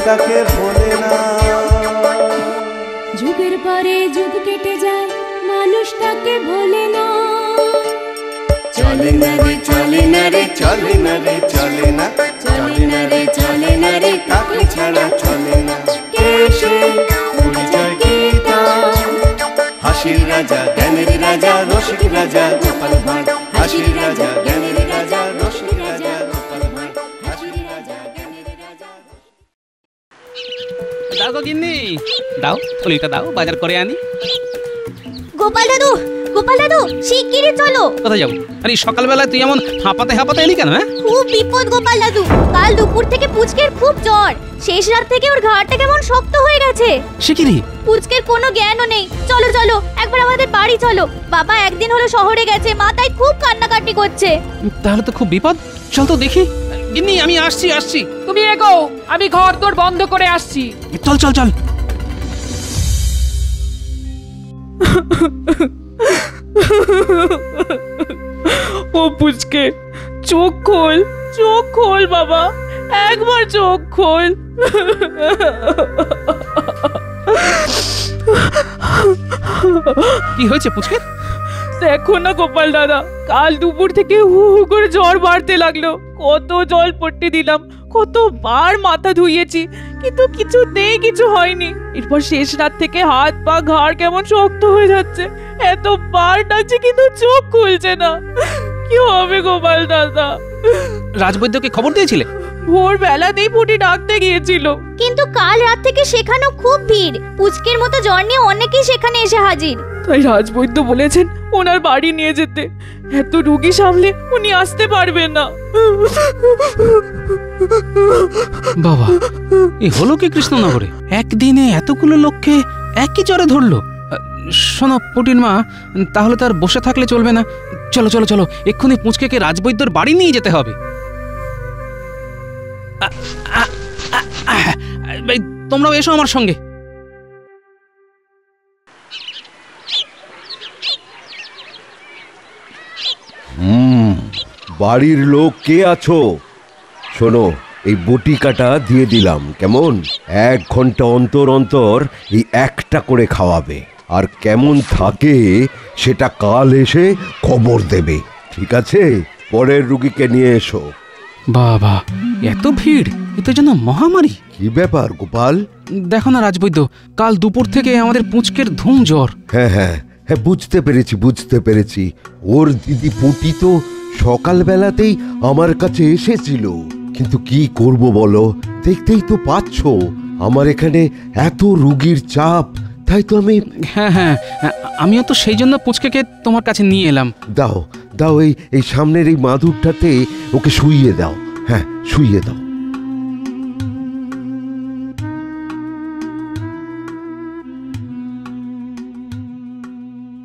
মানুষটাকে ভোলে না। যুগের পরে যুগ কেটে যায়, মানুষটাকে ভোলে না। চলে না রে চলে না রে চলে না রে চলে না, চলে না রে চলে না রে তাকে ছাড়া চলে না। কে সে পরিচয় কি তার? হাসির রাজা জ্ঞানের রাজা রসিক রাজা গোপাল ভাঁড়। হাসির রাজা জ্ঞানের রাজা রসিক রাজা গোপাল ভাঁড়। হাসির রাজা জ্ঞানের রাজা। দাও গো গিন্নি, দাও থলিটা দাও, বাজার করে আনি। গোপাল দাদু, গোপাল দাদু, শিগগিরই চলো। কোথায় যাবো? আরে সকালবেলা তুই এমন হাঁপাতে হাঁপাতে এলি কেন? হ্যাঁ, খুব বিপদ গোপাল দাদু। কাল দুপুর থেকে পুচকের খুব জ্বর, শেষ রাত থেকে ওর ঘাড়টা কেমন শক্ত হয়ে গেছে। সে কি রে? পুচকের কোনো জ্ঞানও নেই। চলো চলো, একবার আমাদের বাড়ি চলো। বাবা একদিন হলো শহরে গেছে, মা তাই খুব কান্নাকাটি করছে। তাহলে তো খুব বিপদ। চল তো দেখি। গিন্নি আমি আসছি আসছি। তুমি এগো, আমি ঘর দোর বন্ধ করে আসছি। চল চল চল। ও পুচকে, চোখ খোল, চোখ খোল বাবা, একবার চোখ খোল। কি হয়েছে পুচকে? দেখো না গোপাল দাদা, কাল দুপুর থেকে হু হু করে জ্বর বাড়তে লাগলো। কত জল পট্টি দিলাম, কতবার মাথা ধুইয়েছি, কিন্তু কিছুতেই কিছু হয়নি। এরপর শেষ রাত থেকে হাত পা ঘাড় কেমন শক্ত হয়ে যাচ্ছে। এতবার ডাকছি কিন্তু চোখ খুলছে না। কি হবে গোপাল দাদা? রাজবৈদ্যকে খবর দিয়েছিলে? ভোরবেলাতেই পুটি ডাকতে গিয়েছিল। কিন্তু কাল রাত থেকে সেখানেও খুব ভিড়। পুচকের মতো জ্বর নিয়ে অনেকেই সেখানে এসে হাজির। তাই রাজবৈদ্য বলেছেন ওনার বাড়ি নিয়ে যেতে। এত রোগী সামলে উনি আসতে পারবেন না। বাবা, এই হলো কি কৃষ্ণনগরে? একদিনে এতগুলো লোককে একই জ্বরে ধরলো। শোনো পুটির মা, তাহলে তার বসে থাকলে চলবে না। চলো চলো চলো, এক্ষুনি পুচকেকে রাজবৈদ্যর বাড়ি নিয়ে যেতে হবে। তোমরাও এসো আমার সঙ্গে। বাড়ির লোক কে আছো? শোনো, এই বটিকাটা দিয়ে দিলাম, কেমন? 1 ঘন্টা অন্তর অন্তর এই একটা করে খাওয়াবে, আর কেমন থাকে সেটা কাল এসে খবর দেবে, ঠিক আছে? পরের রুগীকে নিয়ে এসো। বাবা, এত ভিড়, এতে যেন মহামারী। কি ব্যাপার গোপাল? দেখো না রাজবৈদ্য, কাল দুপুর থেকে আমাদের পুচকের ধুম জ্বর। হ্যাঁ হ্যাঁ হ্যাঁ, বুঝতে পেরেছি বুঝতে পেরেছি। ওর দিদি পুটি তো সকালবেলাতেই আমার কাছে এসেছিল, কিন্তু কি করব বলো? দেখতেই তো পাচ্ছ আমার এখানে এত রোগীর চাপ, তাই তো আমি। হ্যাঁ হ্যাঁ, আমিও তো সেই জন্য পুচকেকে তোমার কাছে নিয়ে এলাম। দাও দাও, এই সামনের এই মাদুরটাতে ওকে শুইয়ে দাও। হ্যাঁ, শুইয়ে দাও।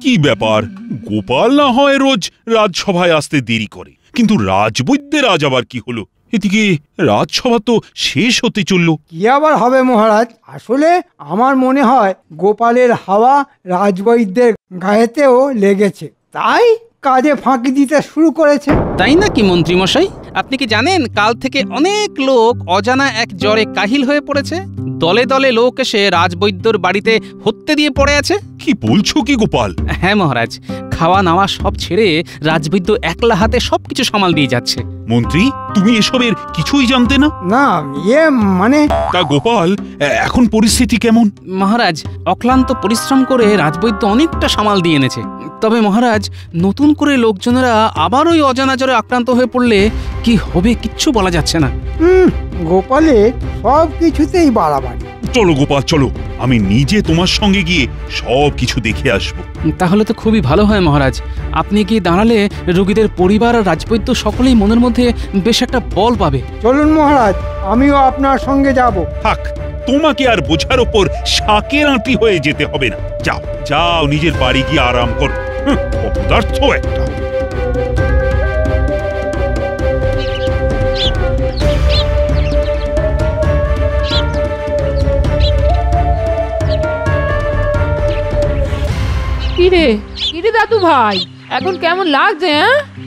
কি ব্যাপার? গোপাল না হয় রোজ রাজসভায় আসতে দেরি করে, কিন্তু রাজবৈদ্যের আজ আবার কি হলো? এদিকে রাজসভা তো শেষ হতে চলল। কি আবার হবে মহারাজ? আসলে আমার মনে হয় গোপালের হাওয়া রাজবৈদ্যের গায়েতেও লেগেছে, তাই কাজে ফাঁকি দিতে শুরু করেছে। তাই নাকি মন্ত্রী মশাই? আপনি কি জানেন কাল থেকে অনেক লোক অজানা এক জ্বরে কাহিল হয়ে পড়েছে? দলে দলে লোক এসে রাজবৈদ্যর বাড়িতে হত্যে দিয়ে পড়ে আছে। কি বলছো কি গোপাল? হ্যাঁ মহারাজ, খাওয়া নাওয়া সব ছেড়ে রাজবৈদ্য একলা হাতে সবকিছু সামাল দিয়ে যাচ্ছে। মন্ত্রী, তুমি এসবের কিছুই জানতে না? না, মানে। তা গোপাল, এখন পরিস্থিতি কেমন? মহারাজ, অক্লান্ত পরিশ্রম করে রাজবৈদ্য অনেকটা সামাল দিয়ে এনেছে। তবে মহারাজ, নতুন করে লোকজনেরা আবার ওই অজানা জ্বরে আক্রান্ত হয়ে পড়লে কি হবে কিচ্ছু বলা যাচ্ছে না। গোপালের সব কিছুতেই বাড়াবাড়ি। চলো গোপাল চলো, আমি নিজে তোমার সঙ্গে গিয়ে সব কিছু দেখে আসবো। তাহলে তো খুবই ভালো হয় মহারাজ। আপনি গিয়ে দাঁড়ালে রোগীদের পরিবার আর রাজবৈদ্য সকলেই মনের মধ্যে বেশ একটা বল পাবে। চলুন মহারাজ, আমিও আপনার সঙ্গে যাব। থাক, তোমাকে আর বোঝার ওপর শাকের আঁটি হয়ে যেতে হবে না। যাও যাও, নিজের বাড়ি গিয়ে আরাম করো। অপদার্থ একটা। কিরে দাদু ভাই, এখন কেমন লাগছে?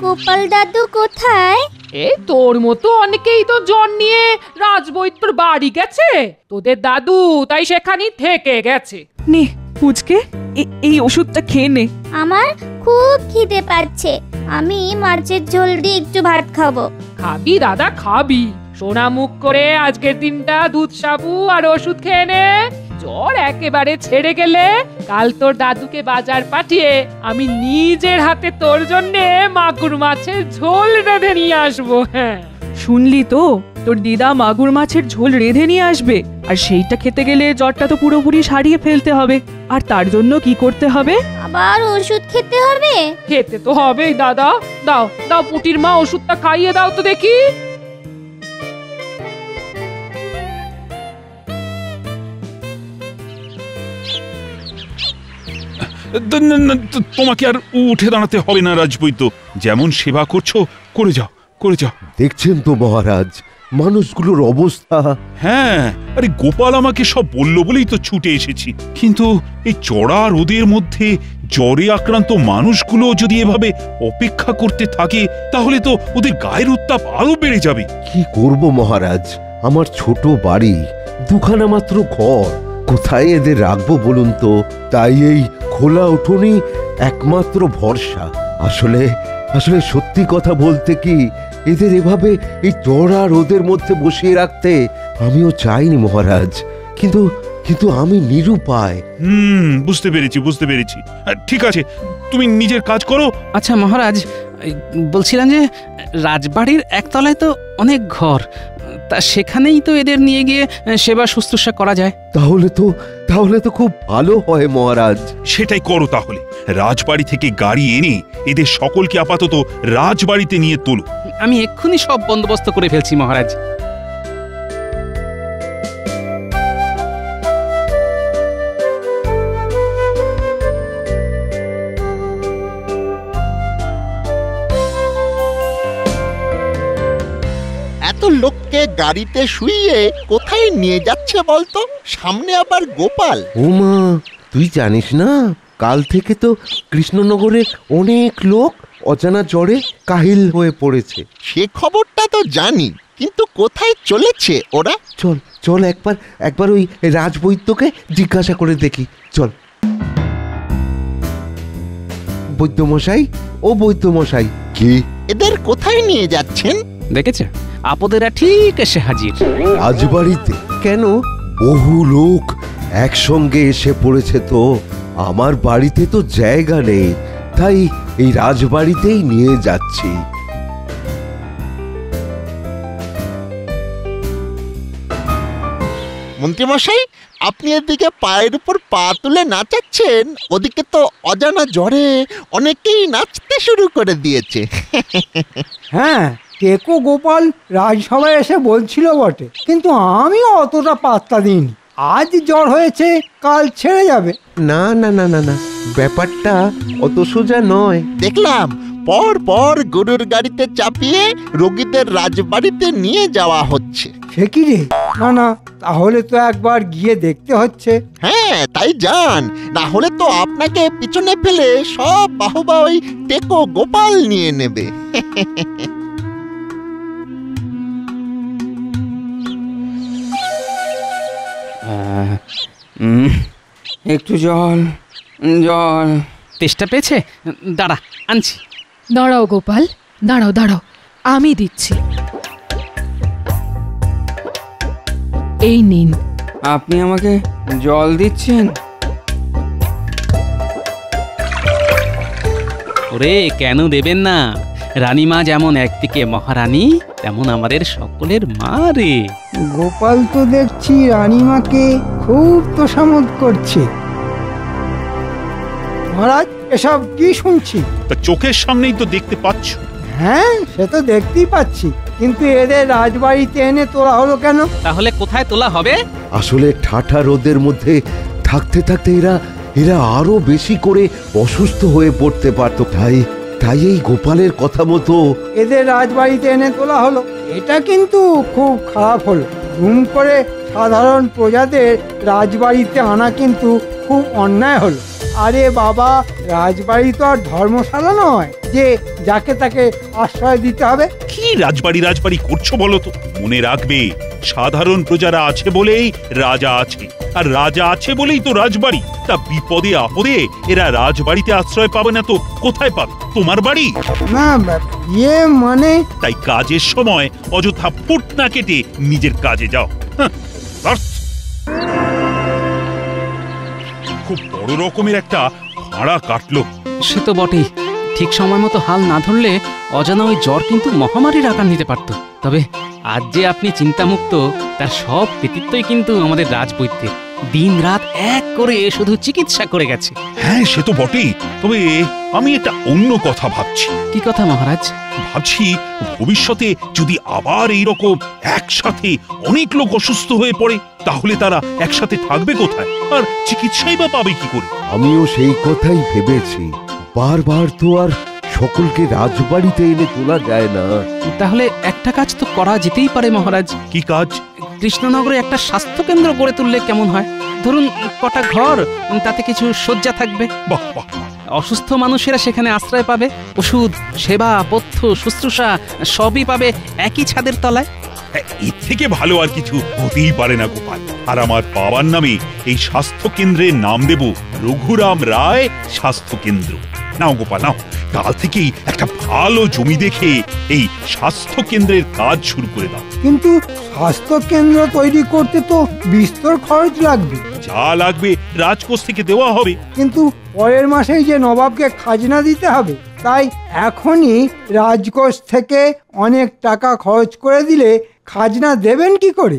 গোপাল দাদু কোথায়? এই তোর মতো অনেকেই তো জ্বর নিয়ে রাজবৈদ্যর বাড়ি গেছে, তোদের দাদু তাই সেখানেই থেকে গেছে। নে পুচকে, এই ওষুধটা খেয়ে নে। আমার খুব খিদে পাচ্ছে, আমি মাছের ঝোল দিয়ে একটু ভাত খাবো। খাবি দাদা খাবি, সোনা মুখ করে আজকের দিনটা দুধ সাবু আর ওষুধ খেয়ে নে। জ্বর একেবারে ছেড়ে গেলে কাল তোর দাদুকে বাজার পাঠিয়ে আমি নিজের হাতে তোর জন্যে মাগুর মাছের ঝোল রেঁধে নিয়ে আসবো। হ্যাঁ শুনলি তো, তোর দিদা মাগুর মাছের ঝোল রেঁধে নিয়ে আসবে, আর সেইটা খেতে গেলে জ্বরটা তো পুরোপুরি সারিয়ে ফেলতে হবে। আর তার জন্য কি করতে হবে? আবার ওষুধ খেতে হবে? খেতে তো হবেই দাদা। দাও দাও পুটির মা, ওষুধটা খাইয়ে দাও তো দেখি। তোমাকে আর উঠে দাঁড়াতে হবে না রাজবৈদ্য, যেমন সেবা করছো করে যাও, করে যাও। দেখছেন তো মহারাজ মানুষগুলোর অবস্থা। হ্যাঁ, আরে গোপাল আমাকে সব বললো বলেই তো ছুটে এসেছি, কিন্তু এই চড়া রোদের মধ্যে জ্বরে আক্রান্ত মানুষগুলো যদি এভাবে অপেক্ষা করতে থাকে তাহলে তো ওদের গায়ের উত্তাপ আরো বেড়ে যাবে। কি করব মহারাজ, আমার ছোট বাড়ি, দুখানা মাত্র ঘর, কোথায় এদের রাখবো বলুন তো? তাই এই খোলা উঠোনই একমাত্র ভরসা। আসলে আসলে সত্যি কথা বলতে কি, এদের এভাবে এই চড়া রোদের মধ্যে বসিয়ে রাখতে আমিও চাইনি মহারাজ, কিন্তু কিন্তু আমি নিরুপায়। বুঝতে পেরেছি, বুঝতে পেরেছি। ঠিক আছে, তুমি নিজের কাজ করো। আচ্ছা মহারাজ, বলছিলাম যে রাজবাড়ির একতলায় তো অনেক ঘর, তা সেখানেই তো এদের নিয়ে গিয়ে সেবা শুশ্রূষা করা যায়। তাহলে তো খুব ভালো হয় মহারাজ। সেটাই করো তাহলে। রাজবাড়ি থেকে গাড়ি এনে এদের সকলকে আপাতত রাজবাড়িতে নিয়ে তোলো। আমি এক্ষুনি সব বন্দোবস্ত করে ফেলছি মহারাজ। এত লোককে গাড়িতে শুইয়ে কোথায় নিয়ে যাচ্ছে বলতো? সামনে আবার গোপাল। ওমা, তুই জানিস না কাল থেকে তো কৃষ্ণনগরে অনেক লোক অজানা জ্বরে কাহিল হয়ে পড়েছে। সে খবরটা তো জানি, কিন্তু কোথায় চলেছে ওরা? চল চল একবার ওই রাজবৈদ্যকে জিজ্ঞাসা করে দেখি। চল। বৈদ্যমশাই, ও বৈদ্যমশাই। কি? এদের কোথায় নিয়ে যাচ্ছেন? দেখেছে, আপদেরা ঠিক এসে হাজির। রাজবাড়িতে? কেন? বহু লোক একসঙ্গে এসে পড়েছে তো, আমার বাড়িতে তো জায়গা নেই, তাই এই রাজবাড়িতেই নিয়ে যাচ্ছি। মন্ত্রীমশাই, আপনি এদিকে পায়ের উপর পা তুলে নাচাচ্ছেন, ওদিকে তো অজানা জ্বরে অনেকেই নাচতে শুরু করে দিয়েছে। হ্যাঁ, টেকো গোপাল রাজসভায় এসে বলছিল বটে, কিন্তু আমিও অতটা পাত্তা দিইনি। আজ জ্বর হয়েছে, কাল ছেড়ে যাবে। না না না না না, ব্যাপারটা অত সোজা নয়। দেখলাম পর পর গরুর গাড়িতে চাপিয়ে রোগীদের রাজবাড়িতে নিয়ে যাওয়া হচ্ছে। সে কি রে? না না, তাহলে তো একবার গিয়ে দেখতে হচ্ছে। হ্যাঁ, তাই যান, না হলে তো আপনাকে পিছনে ফেলে সব বাহুবা ওই টেকো গোপাল নিয়ে নেবে। একটু জল জল। তেষ্টা পেয়েছে? দাঁড়া, আনছি। দাঁড়াও গোপাল, দাঁড়াও দাঁড়াও, আমি দিচ্ছি। এই নিন। আপনি আমাকে জল দিচ্ছেন? ওরে, কেন দেবেন না? রানীমা যেমন একদিকে মহারানী, তেমন আমাদের সকলের মা রে। গোপাল তো দেখছি রানীমাকে খুব তোষামোদ করছে। মহারাজ, এসব কি শুনছি? তা চোখের সামনেই তো দেখতে পাচ্ছ। হ্যাঁ, সে তো দেখতেই পাচ্ছি, কিন্তু এদের রাজবাড়িতে এনে তোলা হলো কেন? তাহলে কোথায় তোলা হবে? আসলে ঠাঠা রোদের মধ্যে থাকতে থাকতে এরা আরো বেশি করে অসুস্থ হয়ে পড়তে পারত, তাই এই গোপালের কথা মতো এদের রাজবাড়িতে এনে তোলা হলো। এটা কিন্তু খুব খারাপ হলো। ঘুম করে সাধারণ প্রজাদের রাজবাড়িতে আনা কিন্তু খুব অন্যায় হলো। আরে বাবা, রাজবাড়ি তো আর ধর্মশালা নয় যে যাকে তাকে আশ্রয় দিতে হবে। কি রাজবাড়ি রাজবাড়ি করছো বলো তো? মনে রাখবে, সাধারণ প্রজারা আছে বলেই রাজা আছে, আর রাজা আছে বলেই তো রাজবাড়ি। তা বিপদে আপদে এরা রাজবাড়িতে আশ্রয় পাবে না তো কোথায় পাবে? তোমার বাড়ি। না মানে তাই কাজের সময় অযথা ফুট না কেটে নিজের কাজে যাও। খুব বড় রকমের একটা ভাড়া কাটলো। সে তো বটেই, ঠিক সময় মতো হাল না ধরলে অজানা ওই জ্বর কিন্তু মহামারীর আকার নিতে পারত। তবে আজ যে আপনি চিন্তামুক্ত, তার সব কৃতিত্বই কিন্তু আমাদের রাজবৈদ্যের। দিন রাত এক করে শুধু চিকিৎসা করে গেছে। হ্যাঁ, সে তো বটেই। তবে আমি একটা অন্য কথা ভাবছি। কি কথা মহারাজ? ভাবছি ভবিষ্যতে যদি আবার এইরকম একসাথে অনেক লোক অসুস্থ হয়ে পড়ে, তাহলে তারা একসাথে থাকবে কোথায়, আর চিকিৎসাই বা পাবে কি করে? আমিও সেই কথাই ভেবেছি। বারবার তো আর সকলকে রাজবাড়িতে এনে তোলা যায় না। তাহলে একটা কাজ তো করা যেতেই পারে মহারাজ। কি কাজ? কৃষ্ণনগরে একটা স্বাস্থ্য কেন্দ্র গড়ে তুললে কেমন হয়? ধরুন কটা ঘর, তাতে কিছু শয্যা থাকবে। বাহ বাহ। অসুস্থ মানুষেরা সেখানে আশ্রয় পাবে, ওষুধ, সেবা, পথ্য, শুশ্রূষা সবই পাবে একই ছাদের তলায়। এর থেকে ভালো আর কিছু হতেই পারে না গোপাল। আর আমার বাবার নামে এই স্বাস্থ্য কেন্দ্রের নাম দেব রঘুরাম রায় স্বাস্থ্য কেন্দ্র। নাও গোপাল নাও, কাল থেকেই একটা ভালো জমি দেখে এই স্বাস্থ্য কেন্দ্রের কাজ শুরু করে দাও। কিন্তু স্বাস্থ্য কেন্দ্র তৈরি করতে তো বিস্তর খরচ লাগবে। যা লাগবে রাজকোষ থেকে দেওয়া হবে। কিন্তু পরের মাসেই যে নবাবকে খাজনা দিতে হবে, তাই এখনই রাজকোষ থেকে অনেক টাকা খরচ করে দিলে খাজনা দেবেন কি করে?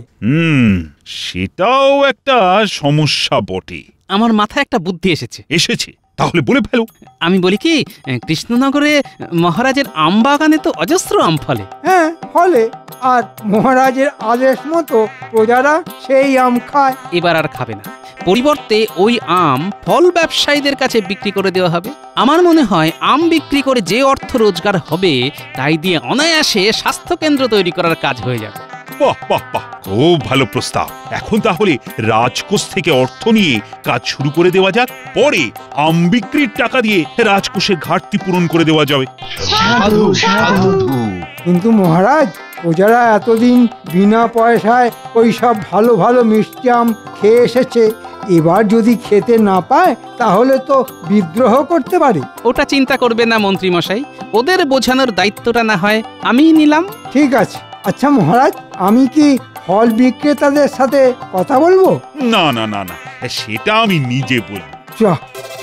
সেটাও একটা সমস্যা বটে। আমার মাথায় একটা বুদ্ধি এসেছে। তাহলে বলে ফেলো। আমি বলি কি, কৃষ্ণনগরে মহারাজের আম বাগানে তো অজস্র আম ফলে। হ্যাঁ ফলে, আর মহারাজের আদেশ মতো প্রজারা সেই আম খায়। এবার আর খাবে না। পরিবর্তে ওই আম ফল ব্যবসায়ীদের কাছে বিক্রি করে দেওয়া হবে। আমার মনে হয় আম বিক্রি করে যে অর্থ রোজগার হবে, তাই দিয়ে অনায়াসে স্বাস্থ্য কেন্দ্র তৈরি করার কাজ হয়ে যাবে। বাহ বাহ বাহ, খুব ভালো প্রস্তাব। এখন তাহলে রাজকোষ থেকে অর্থ নিয়ে কাজ শুরু করে দেওয়া যাক। পরে আম বিক্রির টাকা দিয়ে রাজকোষের ঘাটতি পূরণ করে দেওয়া যাবে। সাধু সাধু। কিন্তু মহারাজ, প্রজারা এতদিন বিনা পয়সায় ওই সব ভালো ভালো মিষ্টি আম খেয়ে এসেছে। এবার যদি খেতে না পায় তাহলে তো বিদ্রোহ করতে পারে। ওটা চিন্তা করবে না মন্ত্রী মশাই, ওদের বোঝানোর দায়িত্বটা না হয় আমিই নিলাম। ঠিক আছে। আচ্ছা মহারাজ, আমি কি ফল বিক্রেতাদের সাথে কথা বলবো? না না না না, সেটা আমি নিজে বলবো।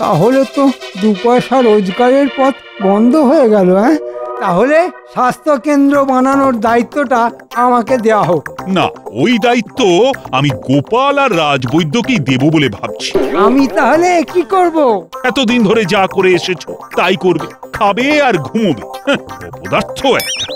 তাহলে তো 2 পয়সা রোজগারের পথ বন্ধ হয়ে গেল। তাহলে স্বাস্থ্য কেন্দ্র বানানোর দায়িত্বটা আমাকে দেওয়া হোক। না, ওই দায়িত্ব আমি গোপাল আর রাজবৈদ্যকেই দেব বলে ভাবছি। আমি তাহলে কি করব? এতদিন ধরে যা করে এসেছো তাই করবে, খাবে আর ঘুমোবে। অপদার্থ একটা।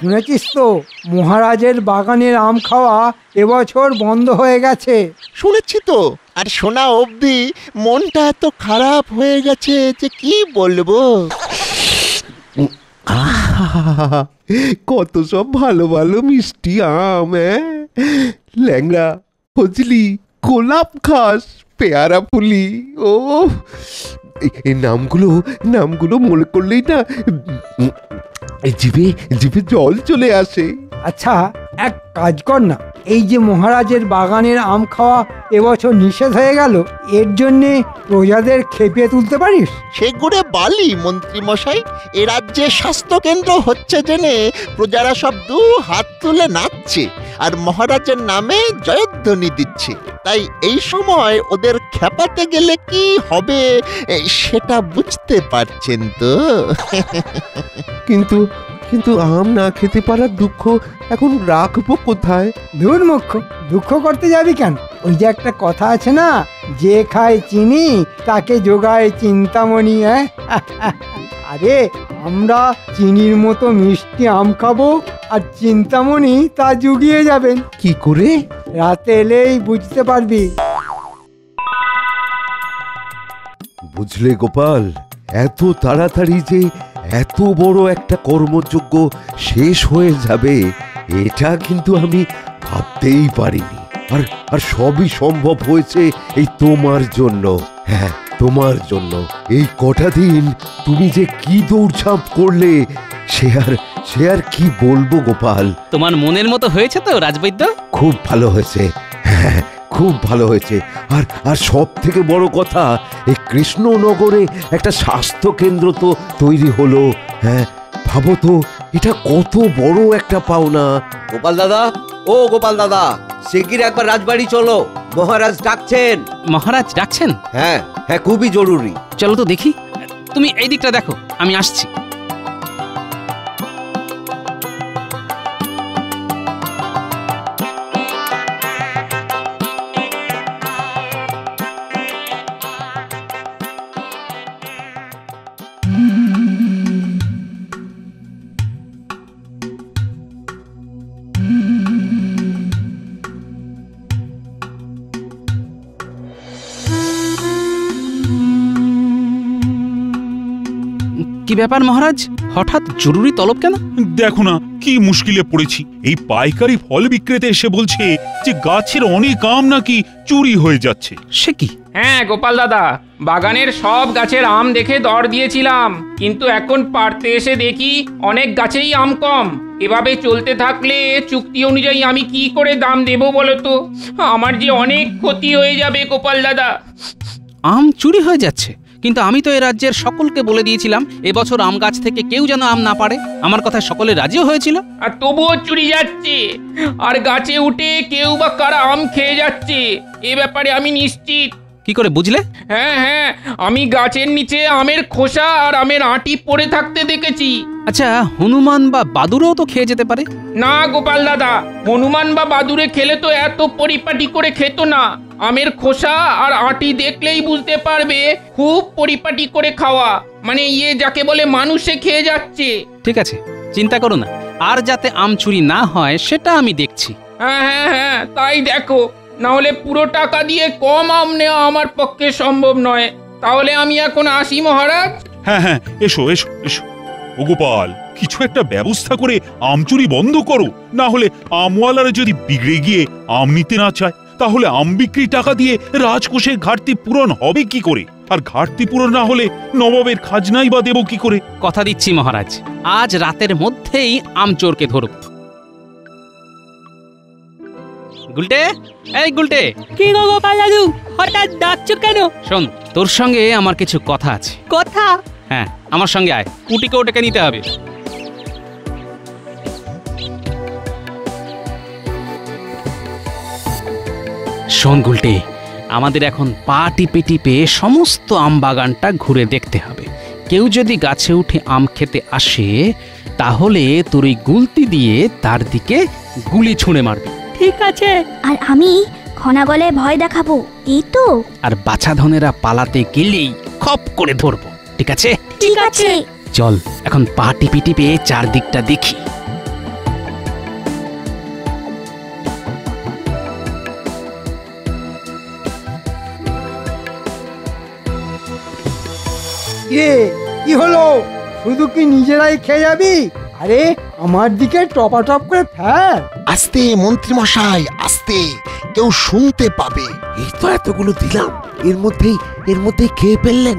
শুনেছিস তো, মহারাজের বাগানের আম খাওয়া এবছর বন্ধ হয়ে গেছে। শুনেছি তো, আর শোনা অবধি মনটা এত খারাপ হয়ে গেছে যে কি বলবো। কত সব ভালো ভালো মিষ্টি আম, ল্যাংড়া, ফজলি, গোলাপ ঘাস, পেয়ারা ফুলি। ও এই নামগুলো মনে করলেই না জিভে জল চলে আসে। আচ্ছা এক কাজ কর না, এই যে মহারাজের বাগানের আম খাওয়া এবছর নিষেধ হয়ে গেল, এর জন্যে প্রজাদের খেপিয়ে তুলতে পারিস? সেগুড়ে বালি মন্ত্রী মশাই, এ রাজ্যে স্বাস্থ্য কেন্দ্র হচ্ছে জেনে প্রজারা সব 2 হাত তুলে নাচছে আর মহারাজের নামে জয়ধ্বনি দিচ্ছে। তাই এই সময় ওদের খেপাতে গেলে কি হবে সেটা বুঝতে পারছেন তো। কিন্তু আম না খেতে পারার দুঃখ এখন রাখবো কোথায়? ধুর মুখ্য, দুঃখ করতে যাবি কেন? ওই যে একটা কথা আছে না, যে খায় চিনি তাকে যোগায় চিন্তামণি। আরে আমরা চিনির মতো মিষ্টি আম খাবো আর চিন্তামণি তা জুগিয়ে যাবেন। কি করে? রাতে এলেই বুঝতে পারবি। বুঝলে গোপাল, এত তাড়াতাড়ি যে এত বড় একটা কর্মযজ্ঞ শেষ হয়ে যাবে এটা কিন্তু আমি ভাবতেই পারিনি। আর আর সবই সম্ভব হয়েছে এই তোমার জন্য। হ্যাঁ, তোমার জন্য। এই কটা দিন তুমি যে কি দৌড়ঝাঁপ করলে সে আর কি বলবো গোপাল। তোমার মনের মতো হয়েছে তো রাজবৈদ্য? খুব ভালো হয়েছে, হ্যাঁ খুব ভালো হয়েছে। আর আর সব থেকে বড় কথা, এই কৃষ্ণনগরে একটা স্বাস্থ্য কেন্দ্র তো তৈরি হলো। হ্যাঁ, ভাবো তো এটা কত বড় একটা পাওনা। গোপাল দাদা, ও গোপাল দাদা, শিগগির একবার রাজবাড়ি চলো, মহারাজ ডাকছেন। মহারাজ ডাকছেন? হ্যাঁ হ্যাঁ, খুবই জরুরি। চলো তো দেখি। তুমি এই দিকটা দেখো, আমি আসছি। কি ব্যাপার মহারাজ, হঠাৎ জরুরি তলব কেন? দেখো না কি মুশকিলে পড়েছি। এই পাইকারি ফল বিক্রেতা এসে বলছে যে গাছের অনেক আম নাকি চুরি হয়ে যাচ্ছে। সে কি? হ্যাঁ গোপাল দাদা, বাগানের সব গাছের আম দেখে দর দিয়েছিলাম, কিন্তু এখন পাড়তে এসে দেখি অনেক গাছেই আম কম। এভাবে চলতে থাকলে চুক্তি অনুযায়ী আমি কি করে দাম দেব বলো তো? আমার যে অনেক ক্ষতি হয়ে যাবে গোপাল দাদা। আম চুরি হয়ে যাচ্ছে? কিন্তু আমি তো এই রাজ্যের সকলকে বলে দিয়েছিলাম এবছর আম গাছ থেকে কেউ যেন আম না পারে। আমার কথায় সকলে রাজিও হয়েছিল। আর তবুও চুরি যাচ্ছে, আর গাছে উঠে কেউ বা কারা আম খেয়ে যাচ্ছে, এ ব্যাপারে আমি নিশ্চিত। কি করে বুঝলে? হ্যাঁ হ্যাঁ, আমি গাছের নিচে আমের খোসা আর আমের আঁটি পড়ে থাকতে দেখেছি। আচ্ছা, হনুমান বা বাদুরও তো খেয়ে যেতে পারে। না গোপাল দাদা, হনুমান বা বাদুরে খেলে তো এত পরিপাটি করে খেত না। আমের খোসা আর আঁটি দেখলেই বুঝতে পারবে খুব পরিপাটি করে খাওয়া, মানে যাকে বলে মানুষে খেয়ে যাচ্ছে। ঠিক আছে, চিন্তা করো না, আর যাতে আম চুরি না হয় সেটা আমি দেখছি। হ্যাঁ হ্যাঁ হ্যাঁ, তাই দেখো, না হলে পুরো টাকা দিয়ে কম আম নেওয়া আমার পক্ষে সম্ভব নয়। তাহলে আমি এখন আসি মহারাজ। হ্যাঁ হ্যাঁ, এসো এসো এসো। ও গোপাল, কিছু একটা ব্যবস্থা করে আম চুরি বন্ধ করো, না হলে আমওয়ালারা যদি বিগড়ে গিয়ে আম নিতে না চায়, তাহলে আম বিক্রি টাকা দিয়ে রাজকোষের ঘাটতি পূরণ হবে কি করে? আর ঘাটতি পূরণ না হলে নবাবের খাজনাই বা দেব কি করে? কথা দিচ্ছি মহারাজ, আজ রাতের মধ্যেই আম চোরকে ধরব। গুলটে, এই গুলটে। কি গো গোপাল দাদু, হঠাৎ ডাকছো কেন? শোন, তোর সঙ্গে আমার কিছু কথা আছে। কথা? হ্যাঁ, আমার সঙ্গে আয়, পুটিকে ওটাকে নিতে হবে। শোন গুলটে, আমাদের এখন পা টিপে টিপে সমস্ত আম বাগানটা ঘুরে দেখতে হবে। কেউ যদি গাছে উঠে আম খেতে আসে, তাহলে তোর এই গুলতি দিয়ে তার দিকে গুলি ছুঁড়ে মারবি। ঠিক আছে। আর আমি খনা গলায় ভয় দেখাবো, এই তো? আর বাছাধনেরা পালাতে গেলেই খপ করে ধরবো, ঠিক আছে? ঠিক আছে। চল এখন পা টিপে টিপে চারদিকটা দেখি। কি হলো, শুধু কি নিজেরাই খেয়ে যাবি? আরে আমার দিকে টপাটপ করে ফেল। আস্তে মন্ত্রী মশাই, আস্তে, কেউ শুনতে পাবে। এই তো এতগুলো দিলাম, এর মধ্যেই খেয়ে ফেললেন।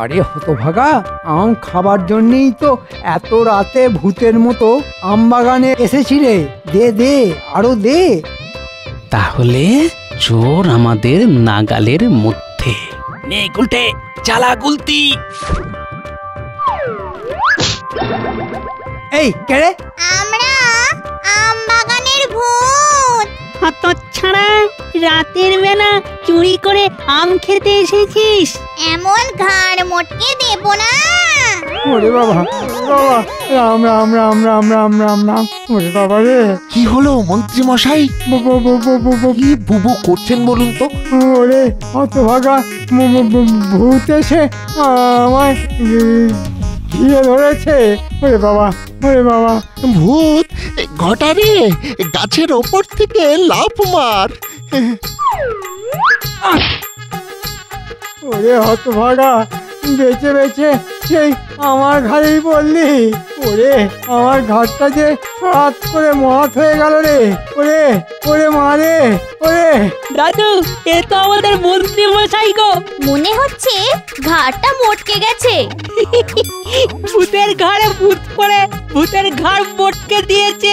আরে হতভাগা, আম খাবার জন্যই তো এত রাতে ভূতের মতো আম বাগানে এসেছি রে। দে দে, আরো দে। তাহলে চোর আমাদের নাগালের মধ্যে। নে গুলটে, চালা গুলতি। এই কেড়ে? আমরা আম বাগানের ভূত। হতচ্ছাড়া, রাতের বেলা চুরি করে আম খেতে এসেছিস? এমন ঘাড় মটকে দেব না। ওরে বাবা, বাবা, রাম রাম রাম রাম রাম রাম রাম। ওরে বাবা রে, কি হলো মন্ত্রী মশাই? কি বুবু করছেন বলুন তো? ওরে হতভাগা, ভূত এসে আমায় ঘিরে ধরেছে। ওরে বাবা, ওরে বাবা। ভূত? ঘটা রে, গাছের ওপর থেকে লাফ মার। ওরে হতভাগা, বেছে বেছে সেই আমার ঘাড়েই পড়লি। ওরে আমার ঘাটটা যে হঠাৎ করে মহাত হয়ে গেল রে। ওরে ওরে মা রে ওরে। দাদু, এ তো আমাদের মন্ত্রী মশাই গো। মনে হচ্ছে ঘাড়টা মটকে গেছে। ভূতের ঘাড়ে ভূত পড়ে ভূতের ঘাড় মটকে দিয়েছে।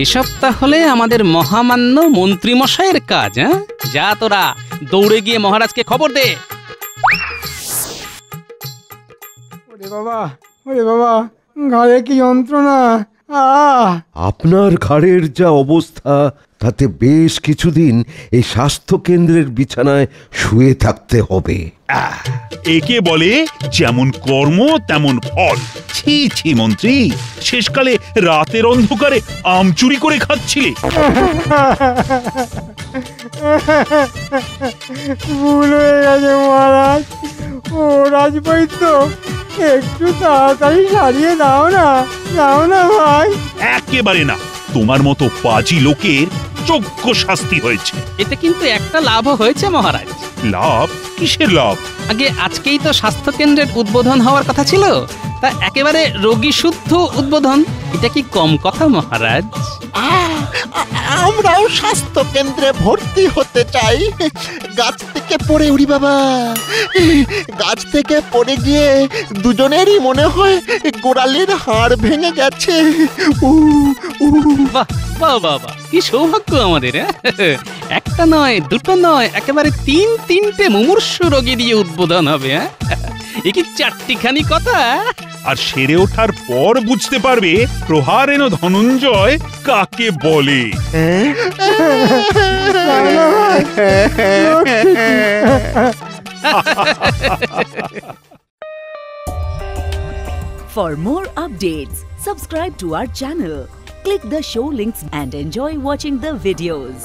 এসব তাহলে আমাদের মহামান্য মন্ত্রী মশাইয়ের কাজ। হ্যাঁ, যা তোরা দৌড়ে গিয়ে মহারাজকে খবর দে। ওরে বাবা ঘাড়ে কি যন্ত্রণা। আপনার ঘাড়ের যা অবস্থা, তাতে বেশ কিছুদিন এই স্বাস্থ্য কেন্দ্রের বিছানায় শুয়ে থাকতে হবে। একে বলে যেমন কর্ম তেমন ফল। ছি ছি মন্ত্রী, শেষকালে রাতের অন্ধকারে আম চুরি করে খাচ্ছিলে। ভুল হয়ে গেছে মহারাজ। ও রাজবৈদ্য, একটু তাড়াতাড়ি সারিয়ে দাও না ভাই। একেবারে না, তোমার মতো পাজি লোকের যোগ্য শাস্তি হয়েছে। এতে কিন্তু একটা লাভও হয়েছে মহারাজ। লাভ? কিসের লাভ? আগে আজকেই তো স্বাস্থ্য কেন্দ্রের উদ্বোধন হওয়ার কথা ছিল, তা একেবারে রোগী শুদ্ধ উদ্বোধন। এটা কি কম কথা মহারাজ? আমরাও স্বাস্থ্য কেন্দ্রে ভর্তি হতে চাই। গাছ থেকে পড়ে উড়ি বাবা, গাছ থেকে পড়ে গিয়ে দুজনেরই মনে হয় গোড়ালির হাড় ভেঙে গেছে। বাহ বাহ বাহ বাহ, কি সৌভাগ্য আমাদের। একটা নয়, দুটো নয়, একেবারে তিনটে মুমূর্ষু রোগী দিয়ে উদ্বোধন হবে। এ কি চারটিখানি কথা। আর সেরে ওঠার পর বুঝতে পারবে প্রহারেণ ধনঞ্জয় কাকে বলে। For more updates, subscribe to our channel, click the show links and enjoy watching the videos.